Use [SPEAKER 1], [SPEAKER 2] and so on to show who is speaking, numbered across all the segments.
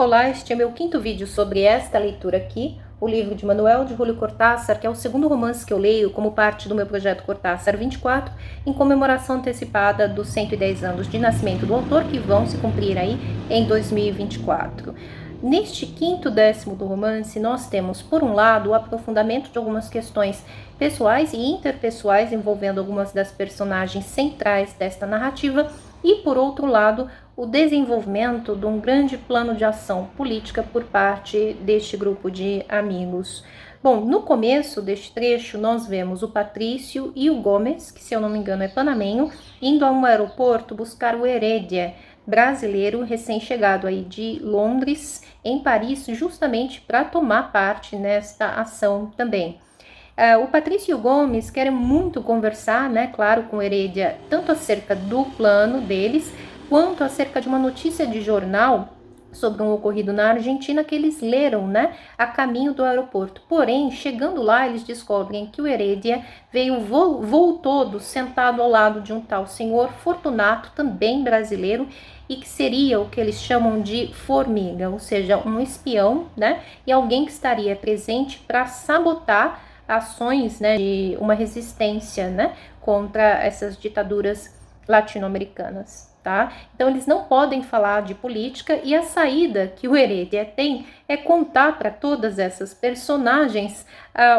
[SPEAKER 1] Olá, este é meu quinto vídeo sobre esta leitura aqui, o livro de Manuel de Julio Cortázar, que é o segundo romance que eu leio como parte do meu projeto Cortázar 24, em comemoração antecipada dos 110 anos de nascimento do autor, que vão se cumprir aí em 2024. Neste quinto décimo do romance, nós temos, por um lado, o aprofundamento de algumas questões pessoais e interpessoais envolvendo algumas das personagens centrais desta narrativa, e, por outro lado, o desenvolvimento de um grande plano de ação política por parte deste grupo de amigos. Bom, no começo deste trecho, nós vemos o Patrício e o Gomes, que, se eu não me engano, é panamenho, indo a um aeroporto buscar o Heredia, brasileiro recém-chegado aí de Londres, em Paris, justamente para tomar parte nesta ação também. O Patrício e o Gomes querem muito conversar, né, claro, com o Heredia, tanto acerca do plano deles, quanto acerca de uma notícia de jornal sobre um ocorrido na Argentina que eles leram, né, a caminho do aeroporto. Porém, chegando lá, eles descobrem que o Heredia veio voo todo sentado ao lado de um tal senhor Fortunato, também brasileiro, e que seria o que eles chamam de formiga, ou seja, um espião, né, e alguém que estaria presente para sabotar ações, né, de uma resistência, né, contra essas ditaduras latino-americanas, tá? Então eles não podem falar de política, e a saída que o Heredia tem é contar para todas essas personagens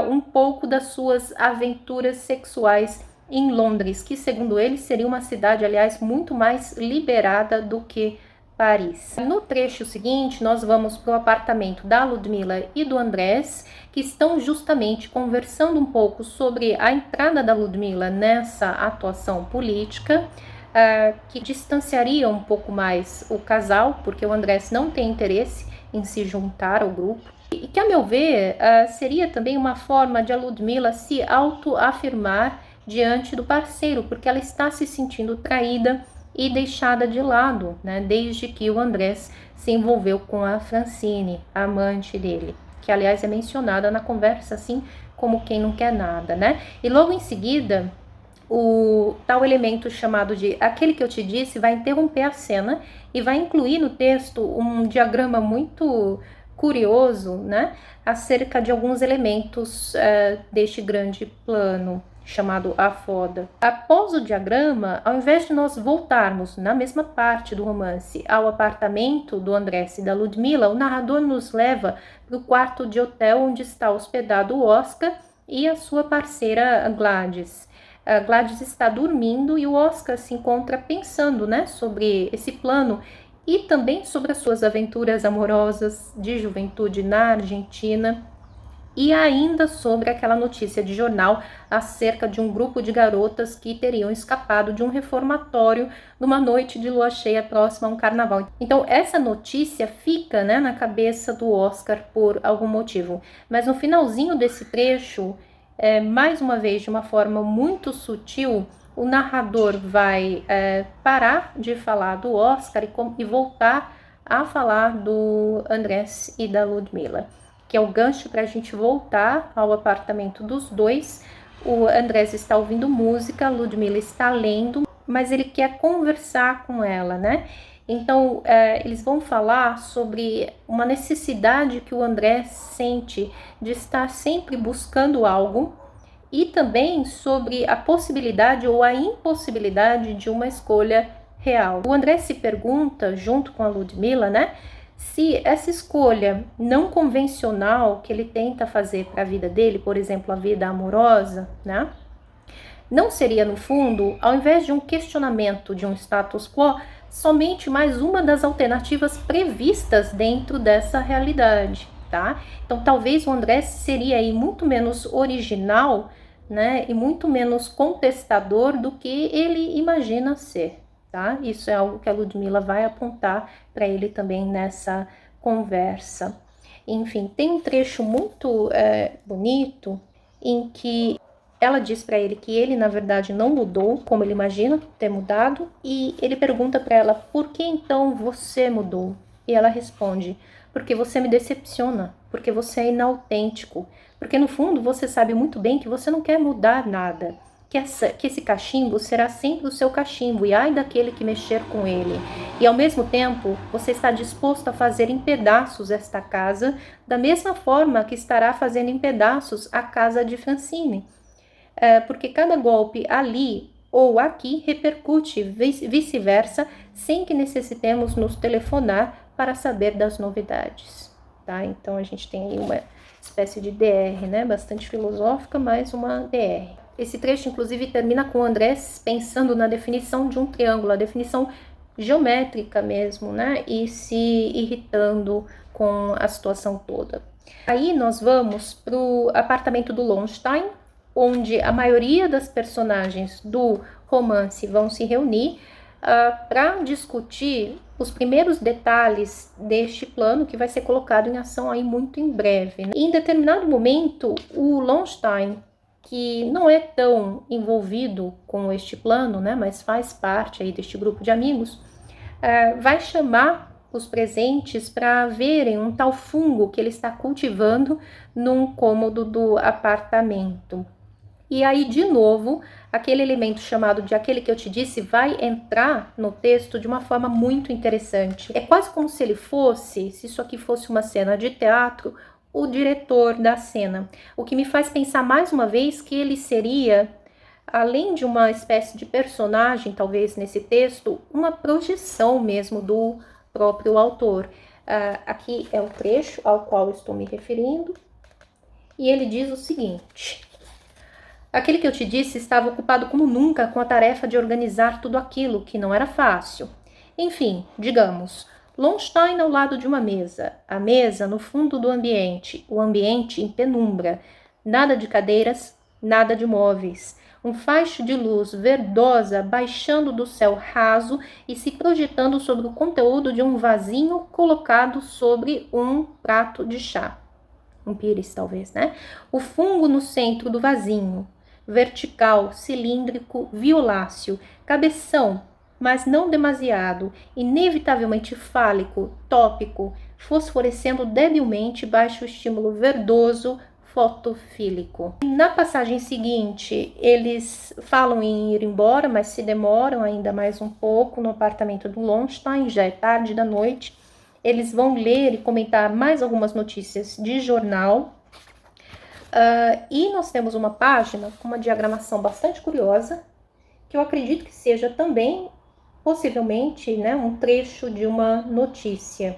[SPEAKER 1] um pouco das suas aventuras sexuais em Londres, que segundo ele seria uma cidade, aliás, muito mais liberada do que Paris. No trecho seguinte, nós vamos para o apartamento da Ludmila e do Andrés, que estão justamente conversando um pouco sobre a entrada da Ludmila nessa atuação política, que distanciaria um pouco mais o casal, porque o Andrés não tem interesse em se juntar ao grupo, e que, a meu ver, seria também uma forma de a Ludmila se autoafirmar diante do parceiro, porque ela está se sentindo traída e deixada de lado, né, desde que o Andrés se envolveu com a Francine, a amante dele, que aliás é mencionada na conversa assim como quem não quer nada, né? E logo em seguida, o tal elemento chamado de aquele que eu te disse vai interromper a cena e vai incluir no texto um diagrama muito curioso, né, acerca de alguns elementos deste grande plano chamado A Foda. Após o diagrama, ao invés de nós voltarmos na mesma parte do romance ao apartamento do Andrés e da Ludmila, o narrador nos leva para o quarto de hotel onde está hospedado o Oscar e a sua parceira Gladys. A Gladys está dormindo e o Oscar se encontra pensando, né, sobre esse plano e também sobre as suas aventuras amorosas de juventude na Argentina, e ainda sobre aquela notícia de jornal acerca de um grupo de garotas que teriam escapado de um reformatório numa noite de lua cheia próxima a um carnaval. Então essa notícia fica, né, na cabeça do Oscar por algum motivo. Mas no finalzinho desse trecho, mais uma vez de uma forma muito sutil, o narrador vai parar de falar do Oscar e voltar a falar do Andrés e da Ludmila, que é o gancho para a gente voltar ao apartamento dos dois. O Andrés está ouvindo música, a Ludmila está lendo, mas ele quer conversar com ela, né? Então, eles vão falar sobre uma necessidade que o Andrés sente de estar sempre buscando algo, e também sobre a possibilidade ou a impossibilidade de uma escolha real. O Andrés se pergunta, junto com a Ludmila, né, se essa escolha não convencional que ele tenta fazer para a vida dele, por exemplo, a vida amorosa, né, não seria, no fundo, ao invés de um questionamento de um status quo, somente mais uma das alternativas previstas dentro dessa realidade, tá? Então, talvez o André seria aí muito menos original, né, e muito menos contestador do que ele imagina ser. Tá? Isso é algo que a Ludmila vai apontar para ele também nessa conversa. Enfim, tem um trecho muito bonito em que ela diz para ele que ele, na verdade, não mudou como ele imagina ter mudado, e ele pergunta para ela: por que então você mudou? E ela responde: porque você me decepciona, porque você é inautêntico, porque no fundo você sabe muito bem que você não quer mudar nada, que esse cachimbo será sempre o seu cachimbo, e ai daquele que mexer com ele. E ao mesmo tempo, você está disposto a fazer em pedaços esta casa, da mesma forma que estará fazendo em pedaços a casa de Francine. Porque cada golpe ali ou aqui repercute vice-versa, sem que necessitemos nos telefonar para saber das novidades, tá? Então a gente tem aí uma espécie de DR, né? Bastante filosófica, mas uma DR. Esse trecho, inclusive, termina com o Andrés pensando na definição de um triângulo, a definição geométrica mesmo, né? E se irritando com a situação toda. Aí nós vamos para o apartamento do Lowenstein, onde a maioria das personagens do romance vão se reunir para discutir os primeiros detalhes deste plano que vai ser colocado em ação aí muito em breve, né? E em determinado momento, o Lowenstein, que não é tão envolvido com este plano, né, mas faz parte aí deste grupo de amigos, vai chamar os presentes para verem um tal fungo que ele está cultivando num cômodo do apartamento. E aí, de novo, aquele elemento chamado de aquele que eu te disse vai entrar no texto de uma forma muito interessante. É quase como se ele fosse, se isso aqui fosse uma cena de teatro, o diretor da cena. O que me faz pensar mais uma vez que ele seria, além de uma espécie de personagem, talvez nesse texto, uma projeção mesmo do próprio autor. Aqui é o trecho ao qual estou me referindo, e ele diz o seguinte: aquele que eu te disse estava ocupado como nunca com a tarefa de organizar tudo aquilo, que não era fácil. Enfim, digamos, Lowenstein ao lado de uma mesa, a mesa no fundo do ambiente, o ambiente em penumbra, nada de cadeiras, nada de móveis, um faixo de luz verdosa baixando do céu raso e se projetando sobre o conteúdo de um vasinho colocado sobre um prato de chá. Um pires, talvez, né? O fungo no centro do vasinho, vertical, cilíndrico, violáceo, cabeção, mas não demasiado, inevitavelmente fálico, tópico, fosforescendo debilmente baixo o estímulo verdoso, fotofílico. Na passagem seguinte, eles falam em ir embora, mas se demoram ainda mais um pouco no apartamento do Lowenstein, já é tarde da noite. Eles vão ler e comentar mais algumas notícias de jornal. E nós temos uma página com uma diagramação bastante curiosa, que eu acredito que seja também, possivelmente, né, um trecho de uma notícia,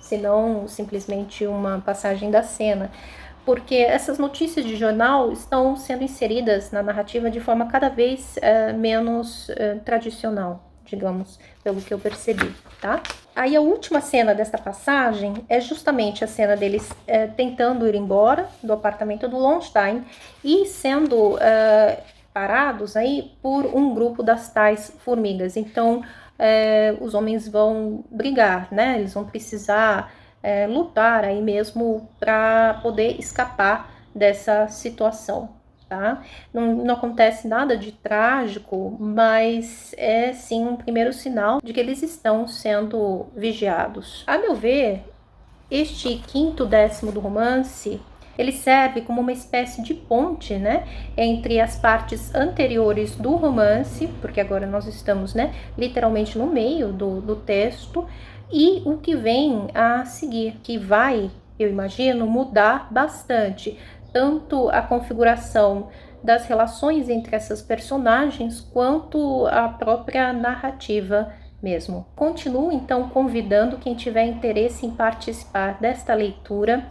[SPEAKER 1] se não simplesmente uma passagem da cena. Porque essas notícias de jornal estão sendo inseridas na narrativa de forma cada vez menos tradicional, digamos, pelo que eu percebi, tá? Aí a última cena desta passagem é justamente a cena deles tentando ir embora do apartamento do Lowenstein e sendo parados aí por um grupo das tais formigas. Então, os homens vão brigar, né? Eles vão precisar lutar aí mesmo para poder escapar dessa situação, tá? Não acontece nada de trágico, mas é sim um primeiro sinal de que eles estão sendo vigiados. A meu ver, este quinto décimo do romance, ele serve como uma espécie de ponte, né, entre as partes anteriores do romance, porque agora nós estamos, né, literalmente no meio do texto, e o que vem a seguir, que vai, eu imagino, mudar bastante, tanto a configuração das relações entre essas personagens, quanto a própria narrativa mesmo. Continuo, então, convidando quem tiver interesse em participar desta leitura,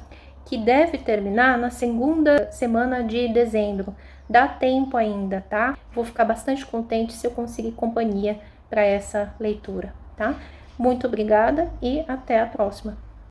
[SPEAKER 1] que deve terminar na segunda semana de dezembro. Dá tempo ainda, tá? Vou ficar bastante contente se eu conseguir companhia para essa leitura, tá? Muito obrigada e até a próxima.